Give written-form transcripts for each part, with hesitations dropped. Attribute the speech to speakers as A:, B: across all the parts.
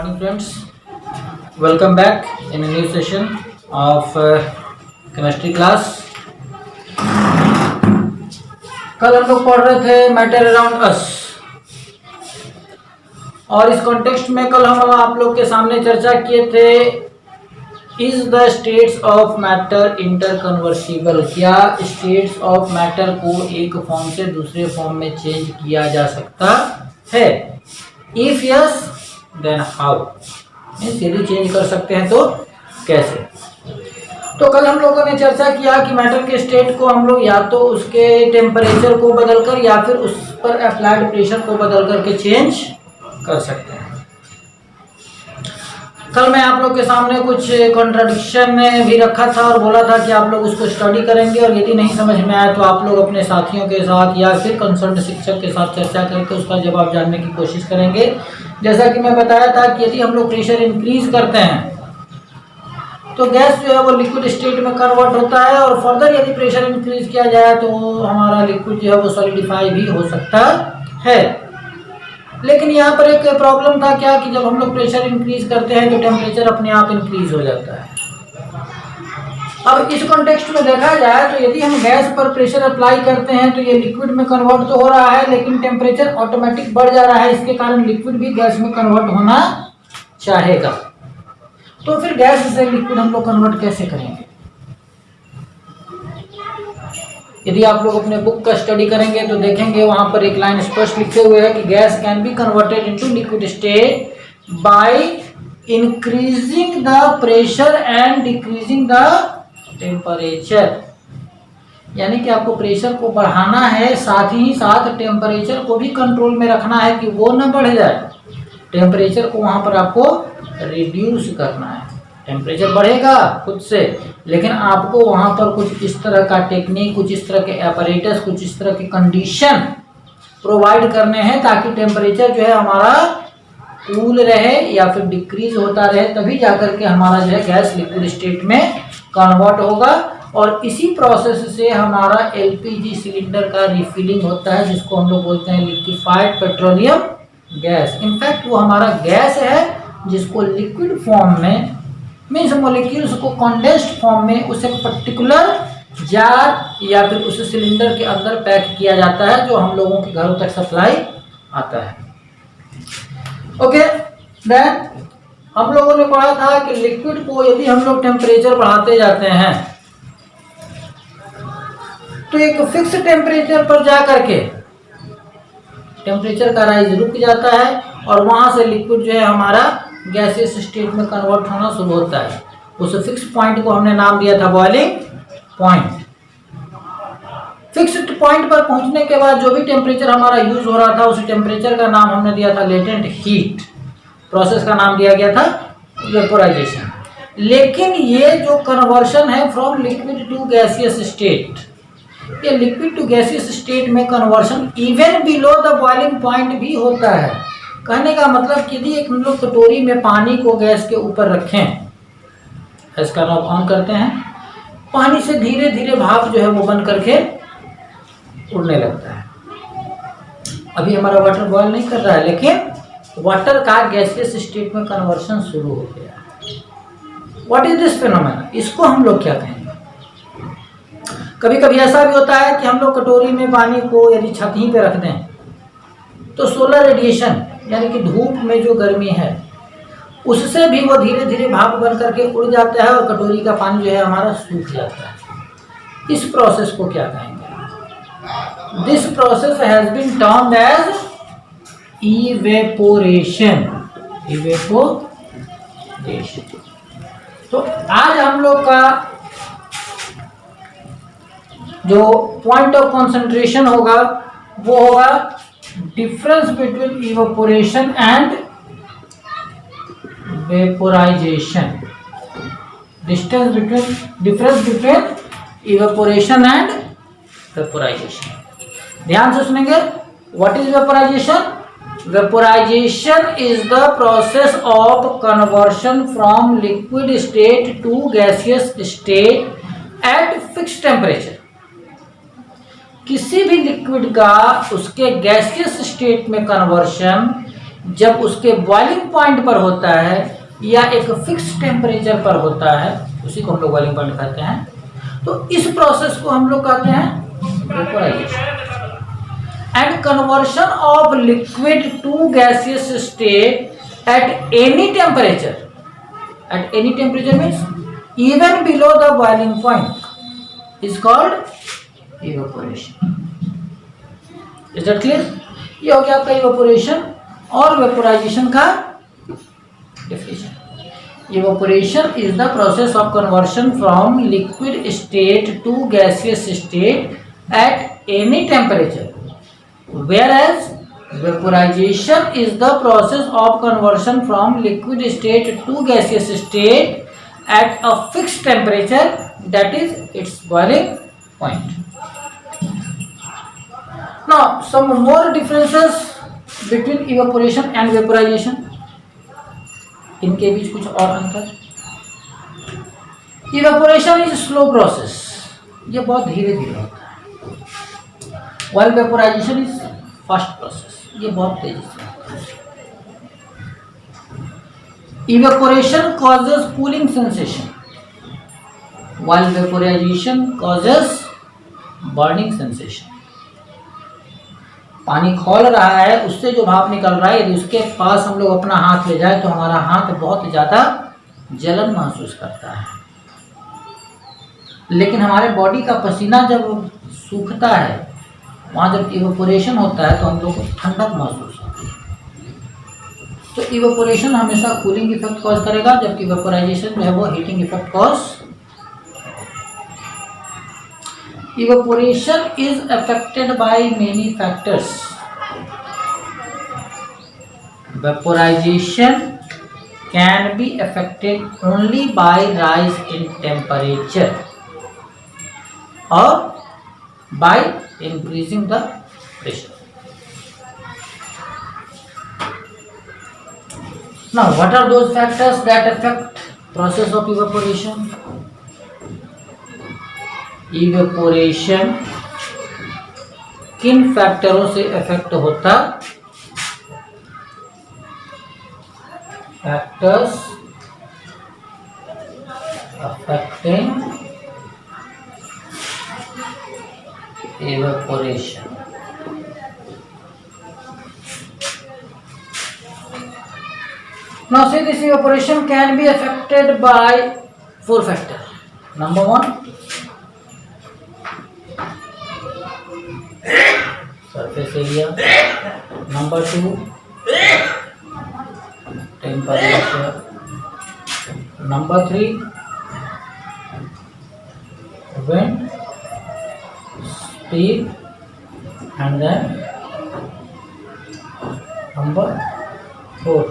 A: Morning friends, welcome back in a new session of chemistry class। कल हम लोग पढ़ रहे थे मैटर अराउंड अस और इस कॉन्टेक्स्ट में कल हम आप लोग के सामने चर्चा किए थे is the states of matter interconvertible. क्या स्टेट्स ऑफ मैटर को एक फॉर्म से दूसरे फॉर्म में चेंज किया जा सकता है? इफ यस देन हाउ, यदि चेंज कर सकते हैं तो कैसे। तो कल हम लोगों ने चर्चा किया कि मैटर के स्टेट को हम लोग या तो उसके टेम्परेचर को बदलकर या फिर उस पर अप्लाइड प्रेशर को बदल करके चेंज कर सकते हैं। कल मैं आप लोग के सामने कुछ कॉन्ट्राडिक्शन भी रखा था और बोला था कि आप लोग उसको स्टडी करेंगे और यदि नहीं समझ में आया तो आप लोग अपने साथियों के साथ या फिर कंसर्न शिक्षक के साथ चर्चा करके उसका जवाब जानने की कोशिश करेंगे। जैसा कि मैं बताया था कि यदि हम लोग प्रेशर इंक्रीज करते हैं तो गैस जो है वो लिक्विड स्टेट में कन्वर्ट होता है और फर्दर यदि प्रेशर इंक्रीज किया जाए तो हमारा लिक्विड जो है वो सॉलिडिफाई भी हो सकता है। लेकिन यहाँ पर एक प्रॉब्लम था क्या कि जब हम लोग प्रेशर इंक्रीज करते हैं तो टेम्परेचर अपने आप इंक्रीज हो जाता है। अब इस कॉन्टेक्स्ट में देखा जाए तो यदि हम गैस पर प्रेशर अप्लाई करते हैं तो ये लिक्विड में कन्वर्ट तो हो रहा है लेकिन टेम्परेचर ऑटोमेटिक बढ़ जा रहा है, इसके कारण लिक्विड भी गैस में कन्वर्ट होना चाहेगा। तो फिर गैस से लिक्विड हम लोग कन्वर्ट कैसे करेंगे? यदि आप लोग अपने बुक का स्टडी करेंगे तो देखेंगे वहां पर एक लाइन स्पष्ट लिखे हुए है कि gas can be converted into liquid state by increasing the pressure and decreasing the temperature. यानी कि आपको प्रेशर को बढ़ाना है, साथ ही साथ टेम्परेचर को भी कंट्रोल में रखना है कि वो ना बढ़ जाए। टेम्परेचर को वहां पर आपको रिड्यूस करना है। टेम्परेचर बढ़ेगा खुद से, लेकिन आपको वहां पर कुछ इस तरह का टेक्निक, कुछ इस तरह के एपरेटस, कुछ इस तरह के कंडीशन प्रोवाइड करने हैं ताकि टेम्परेचर जो है हमारा कूल रहे या फिर डिक्रीज होता रहे, तभी जाकर के हमारा जो है गैस लिक्विड स्टेट में कन्वर्ट होगा। और इसी प्रोसेस से हमारा एलपीजी सिलेंडर का रिफिलिंग होता है जिसको हम लोग बोलते हैं लिक्विफाइड पेट्रोलियम गैस। इनफैक्ट वो हमारा गैस है जिसको लिक्विड फॉर्म में मीन्स मॉलिक्यूल्स को कंडेंस्ड फॉर्म में उसे पर्टिकुलर जार या फिर उस सिलेंडर के अंदर पैक किया जाता है जो हम लोगों के घरों तक सप्लाई आता है। ओके, देन हम लोगों ने पढ़ा था कि लिक्विड को यदि हम लोग टेम्परेचर बढ़ाते जाते हैं तो एक फिक्स टेम्परेचर पर जा करके टेम्परेचर का राइज रुक जाता है और वहां से लिक्विड जो है हमारा गैसियस स्टेट में कन्वर्ट होना शुरू होता है। उस फिक्स पॉइंट को हमने नाम दिया था बॉइलिंग पॉइंट। फिक्स्ड पॉइंट पर पहुंचने के बाद जो भी टेम्परेचर हमारा यूज हो रहा था उस टेम्परेचर का नाम हमने दिया था लेटेंट हीट। प्रोसेस का नाम दिया गया था वेपोराइजेशन। लेकिन ये जो कन्वर्शन है from liquid to gaseous state, ये लिक्विड टू गैसियस स्टेट में conversion even below the boiling point भी होता है। कहने का मतलब कि यदि एक हम लोग कटोरी में पानी को गैस के ऊपर रखें, इसका नॉब ऑन करते हैं, पानी से धीरे धीरे भाप जो है वो बन करके उड़ने लगता है। अभी हमारा वाटर बॉयल नहीं कर रहा है लेकिन वाटर का गैसियस स्टेट में कन्वर्शन शुरू हो गया। What is this phenomena? इसको हम लोग क्या कहेंगे? कभी कभी ऐसा भी होता है कि हम लोग कटोरी में पानी को यदि छत ही पे रख दें तो सोलर रेडिएशन यानी कि धूप में जो गर्मी है उससे भी वो धीरे धीरे भाप बन करके उड़ जाता है और कटोरी का पानी जो है हमारा सूख जाता है। इस प्रोसेस को क्या कहेंगे? This process has been termed as evaporation. Evaporation. तो आज हम लोग का जो पॉइंट ऑफ कंसंट्रेशन होगा वो होगा difference between evaporation and vaporisation. Difference between evaporation and vaporisation. ध्यान से सुनेंगे। What is vaporisation? Vaporisation is the process of conversion from liquid state to gaseous state at fixed temperature. किसी भी liquid का उसके गैसियस स्टेट में conversion जब उसके बॉइलिंग पॉइंट पर होता है या एक फिक्स टेम्परेचर पर होता है, उसी को हम लोग बॉइलिंग पॉइंट कहते हैं, तो इस प्रोसेस को हम लोग कहते हैं vaporisation. And conversion of liquid to gaseous state at any temperature, at any temperature means even below the boiling point is called evaporation. Is that clear? ये हो गया आपका इवेपोरेशन और वेपोराइजेशन का definition. Evaporation is the process of conversion from liquid state to gaseous state at any temperature, whereas vaporization is the process of conversion from liquid state to gaseous state at a fixed temperature, that is its boiling point. Now some more differences between evaporation and vaporization. इनके बीच कुछ और अंतर। Evaporation is slow process, ये बहुत धीरे धीरे होता है, while vaporisation is fast process, ये बहुत तेजी से होता है। Evaporation causes cooling sensation, while vaporisation causes burning sensation. पानी खौल रहा है, उससे जो भाप निकल रहा है, यदि उसके पास हम लोग अपना हाथ ले जाए तो हमारा हाथ बहुत ज़्यादा जलन महसूस करता है, लेकिन हमारे बॉडी का पसीना जब सूखता है, वहाँ जब इवेपोरेशन होता है तो हम लोग को ठंडक महसूस होती है। तो इवेपोरेशन हमेशा कूलिंग इफेक्ट कॉज करेगा, जबकि वेपोराइजेशन जो है वो heating effect cause. Evaporation is affected by many factors. Vaporization can be affected only by rise in temperature or by increasing the pressure. Now, what are those factors that affect process of evaporation? Evaporation किन फैक्टरों से effect होता? Factors affecting evaporation. Now say this evaporation can be affected by 4 factors. Number 1, surface area. Number 2, temperature. Number 3, wind speed. And then number 4,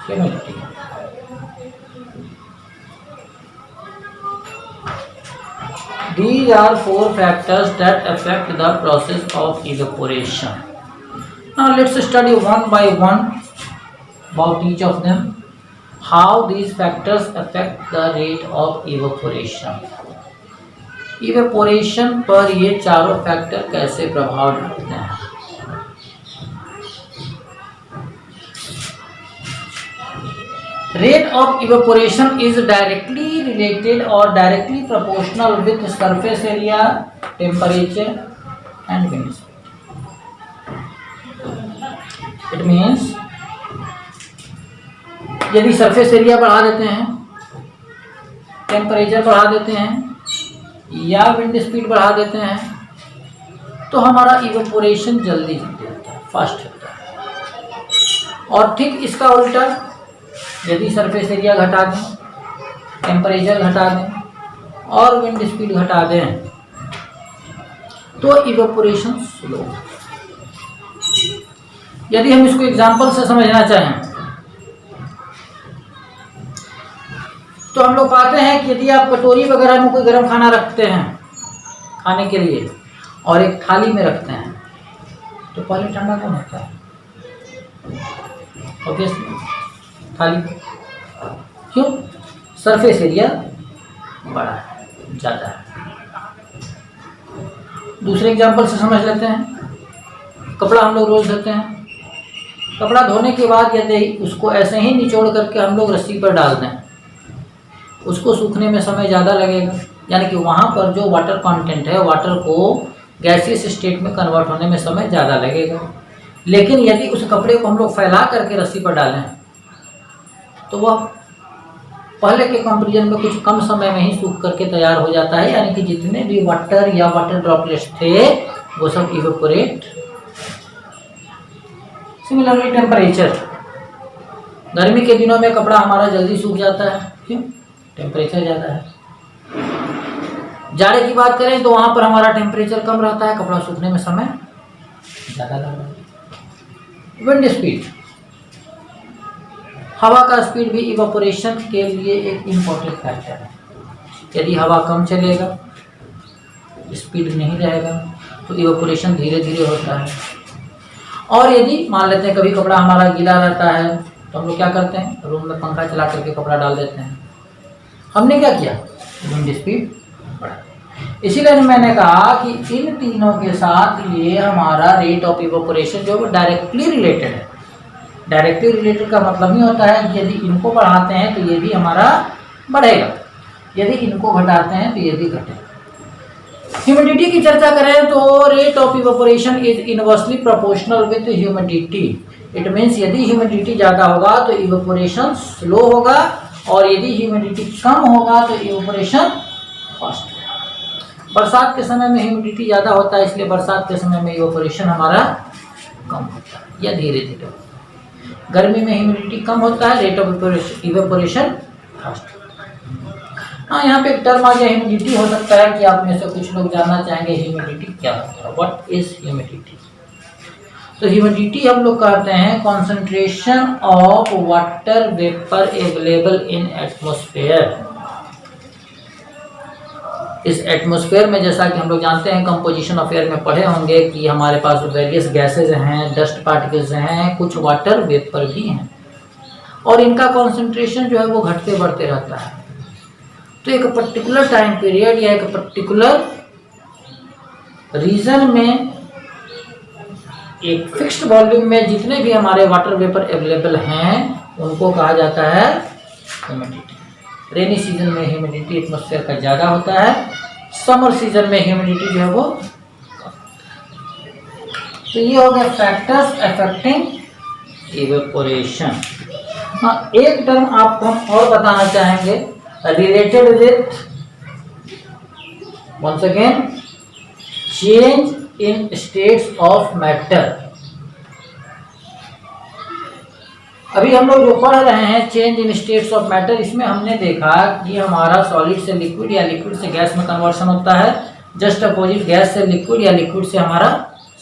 A: humidity. These are 4 factors that affect the process of evaporation. Now let's study one by one about each of them, how these factors affect the rate of evaporation. Evaporation पर ये चारों factor कैसे प्रभाव डालते हैं? Rate of evaporation is directly related or directly proportional with surface area, temperature and wind speed. It means यदि surface area बढ़ा देते हैं, टेम्परेचर बढ़ा देते हैं या विंड स्पीड बढ़ा देते हैं, तो हमारा इवेपोरेशन जल्दी होता है, फास्ट होता है। और ठीक इसका उल्टा, यदि सरफेस एरिया घटा दें, टेम्परेचर घटा दें और विंड स्पीड घटा दें, तो इवेपोरेशन स्लो। यदि हम इसको एग्जांपल से समझना चाहें तो हम लोग पाते हैं कि यदि आप कटोरी वगैरह में कोई गर्म खाना रखते हैं खाने के लिए और एक थाली में रखते हैं, तो पहले ठंडा कौन होता है? ऑब्वियसली थाली। क्यों? सरफेस एरिया बड़ा है, ज़्यादा है। दूसरे एग्जाम्पल से समझ लेते हैं। कपड़ा हम लोग रोज धोते हैं, कपड़ा धोने के बाद यदि उसको ऐसे ही निचोड़ करके हम लोग रस्सी पर डाल दें, उसको सूखने में समय ज़्यादा लगेगा, यानी कि वहाँ पर जो वाटर कंटेंट है, वाटर को गैसियस स्टेट में कन्वर्ट होने में समय ज़्यादा लगेगा। लेकिन यदि उस कपड़े को हम लोग फैला करके रस्सी पर डालें तो वह पहले के कंपेरिजन में कुछ कम समय में ही सूख करके तैयार हो जाता है, यानी कि जितने भी वाटर या वाटर ड्रॉपलेट्स थे वो सब इवेपोरेट। सिमिलरली टेम्परेचर, गर्मी के दिनों में कपड़ा हमारा जल्दी सूख जाता है, क्यों? टेम्परेचर ज़्यादा है। जाड़े की बात करें तो वहाँ पर हमारा टेम्परेचर कम रहता है, कपड़ा सूखने में समय ज़्यादा लगता है। विंड स्पीड, हवा का स्पीड भी इवेपोरेशन के लिए एक इम्पोर्टेंट फैक्टर है। यदि हवा कम चलेगा, स्पीड नहीं रहेगा, तो इवेपोरेशन धीरे धीरे होता है। और यदि मान लेते हैं कभी कपड़ा हमारा गीला रहता है तो हम लोग क्या करते हैं, रूम में पंखा चला करके कपड़ा डाल देते हैं। हमने क्या किया, विंड स्पीड बढ़ा। इसीलिए मैंने कहा कि इन तीनों के साथ ये हमारा रेट ऑफ इवेपोरेशन जो है डायरेक्टली रिलेटेड है। डायरेक्टली रिलेटेड का मतलब ही होता है कि यदि इनको बढ़ाते हैं तो ये भी हमारा बढ़ेगा, यदि इनको घटाते हैं तो ये भी घटेगा। ह्यूमिडिटी की चर्चा करें तो rate of evaporation is inversely proportional with humidity. It means यदि ह्यूमिडिटी ज़्यादा होगा तो इवेपोरेशन स्लो होगा, और यदि ह्यूमिडिटी कम होगा तो इवेपोरेशन फास्ट होगा। बरसात के समय में ह्यूमिडिटी ज़्यादा होता है, इसलिए बरसात के समय में इवेपोरेशन हमारा कम होता है या धीरे धीरे होता है। गर्मी में ह्यूमिडिटी कम होता है, रेट ऑफ इवेपोरेशन फास्ट। हाँ, यहाँ पे एक टर्म आ गया ह्यूमिडिटी। हो सकता है कि आप में से कुछ लोग जानना चाहेंगे ह्यूमिडिटी क्या होता है, व्हाट इज ह्यूमिडिटी। तो ह्यूमिडिटी हम लोग कहते हैं concentration of water vapour available in atmosphere. इस एटमॉस्फेयर में जैसा कि हम लोग जानते हैं, कंपोजिशन ऑफ एयर में पढ़े होंगे कि हमारे पास वेरियस गैसेज हैं, डस्ट पार्टिकल्स हैं, कुछ वाटर वेपर भी हैं, और इनका कॉन्सेंट्रेशन जो है वो घटते बढ़ते रहता है। तो एक पर्टिकुलर टाइम पीरियड या एक पर्टिकुलर रीजन में एक फिक्स्ड वॉल्यूम में जितने भी हमारे वाटर वेपर अवेलेबल हैं उनको कहा जाता है ह्यूमिडिटी। रेनी सीजन में ह्यूमिडिटी एटमॉस्फेयर का ज़्यादा होता है, समर सीजन में ह्यूमिडिटी जो है वो। तो ये हो गया फैक्टर्स अफेक्टिंग इवेपोरेशन। हाँ, एक टर्म आपको हम और बताना चाहेंगे related with, once again, change in states of matter. अभी हम लोग जो पढ़ रहे हैं change in states of matter, इसमें हमने देखा कि हमारा सॉलिड से लिक्विड या लिक्विड से गैस में कन्वर्शन होता है, जस्ट अपोजिट गैस से लिक्विड या लिक्विड से हमारा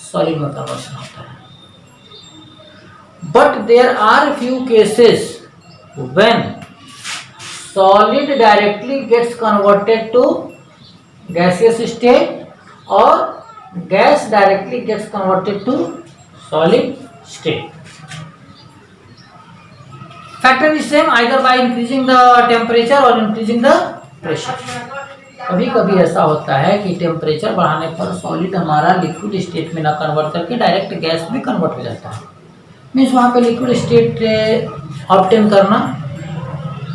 A: सॉलिड में कन्वर्शन होता है। But there are few cases when solid directly gets converted to gaseous state और gas directly gets converted to solid state. Factor is same either by increasing the temperature or increasing the pressure. कभी कभी ऐसा होता है कि temperature बढ़ाने पर solid हमारा लिक्विड स्टेट में ना कन्वर्ट करके डायरेक्ट गैस में कन्वर्ट हो जाता है। मीन्स वहाँ पे लिक्विड स्टेट ऑब्टेन करना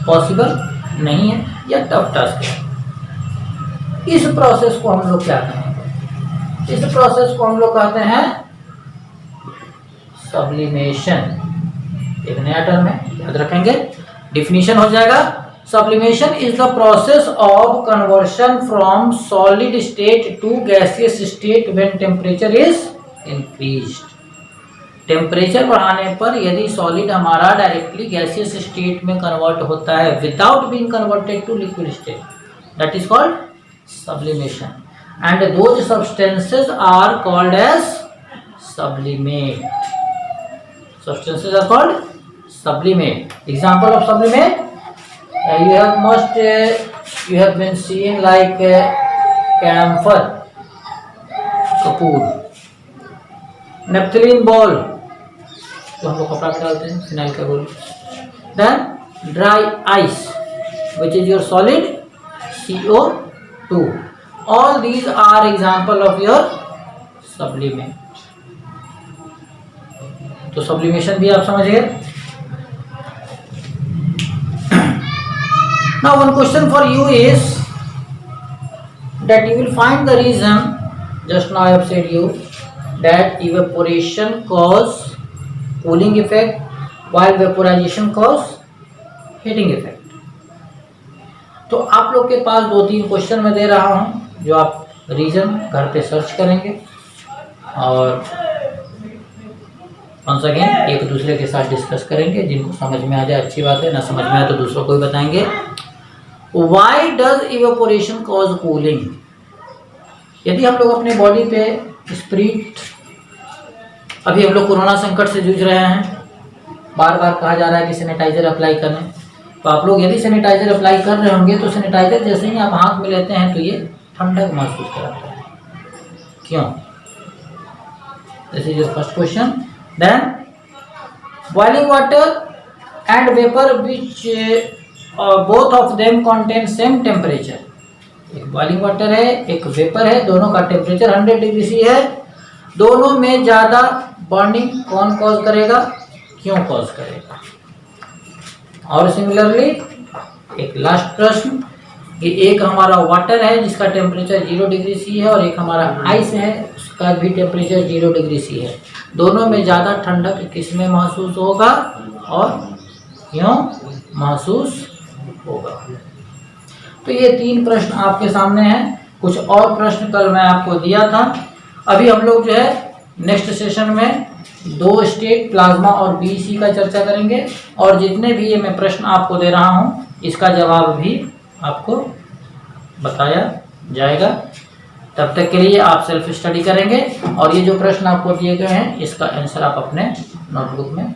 A: पॉसिबल नहीं है या टफ टास्क है। इस प्रोसेस को हम लोग क्या कहेंगे, इस प्रोसेस को हम लोग कहते हैं सब्लिमेशन। एक नया टर्म है, याद रखेंगे, डिफिनीशन हो जाएगा। Sublimation is the process of conversion from solid state to gaseous state when temperature is increased. Temperature बढ़ाने पर यदि सॉलिड हमारा डायरेक्टली गैसियस स्टेट में कन्वर्ट होता है without being converted to liquid state, that is called sublimation, and those substances are called as sublimate. Substances are called sublimate. Example of sublimate, you have been seen like camphor, कपूर, naphthalene ball तो हम लोग कपड़ा में डालते हैं, phenyl का गोली। Then dry ice which is your solid CO2, all these are example of your sublimate. तो सब्लिमेशन भी आप समझ गए। Now one question for you is that you will find the reason. Just now I have said you that evaporation cause cooling effect while vaporization cause heating effect. तो आप लोग के पास 2-3 question मैं दे रहा हूँ जो आप रीजन घर पे सर्च करेंगे और once again एक दूसरे के साथ डिस्कस करेंगे। जिनको समझ में आ जाए अच्छी बात है, ना समझ में आए तो दूसरों को भी बताएंगे। Why does evaporation cause cooling? यदि हम लोग अपने बॉडी पे स्प्रिट, अभी हम लोग कोरोना संकट से जूझ रहे हैं, बार बार कहा जा रहा है कि सैनिटाइजर अप्लाई करें, तो आप लोग यदि सैनिटाइजर अप्लाई कर रहे होंगे तो सैनिटाइजर जैसे ही आप हाथ में लेते हैं तो ये ठंडक महसूस कराता है। क्यों? This is your first question. Then boiling water and vapour which both of them contain same temperature. एक बॉइलिंग वाटर है, एक वेपर है, दोनों का टेम्परेचर 100 डिग्री सी है। दोनों में ज़्यादा बर्निंग कौन कॉज करेगा, क्यों कॉज करेगा? और सिमिलरली एक लास्ट प्रश्न कि एक हमारा वाटर है जिसका टेम्परेचर 0 डिग्री सी है और एक हमारा आइस है उसका भी टेम्परेचर 0 डिग्री सी है। दोनों में ज़्यादा ठंडक किस में महसूस होगा और क्यों महसूस होगा? तो ये 3 प्रश्न आपके सामने हैं। कुछ और प्रश्न कल मैं आपको दिया था। अभी हम लोग जो है नेक्स्ट सेशन में 2 स्टेट प्लाज्मा और बीसी का चर्चा करेंगे और जितने भी ये मैं प्रश्न आपको दे रहा हूँ इसका जवाब भी आपको बताया जाएगा। तब तक के लिए आप सेल्फ स्टडी करेंगे और ये जो प्रश्न आपको दिए गए हैं इसका आंसर आप अपने नोटबुक में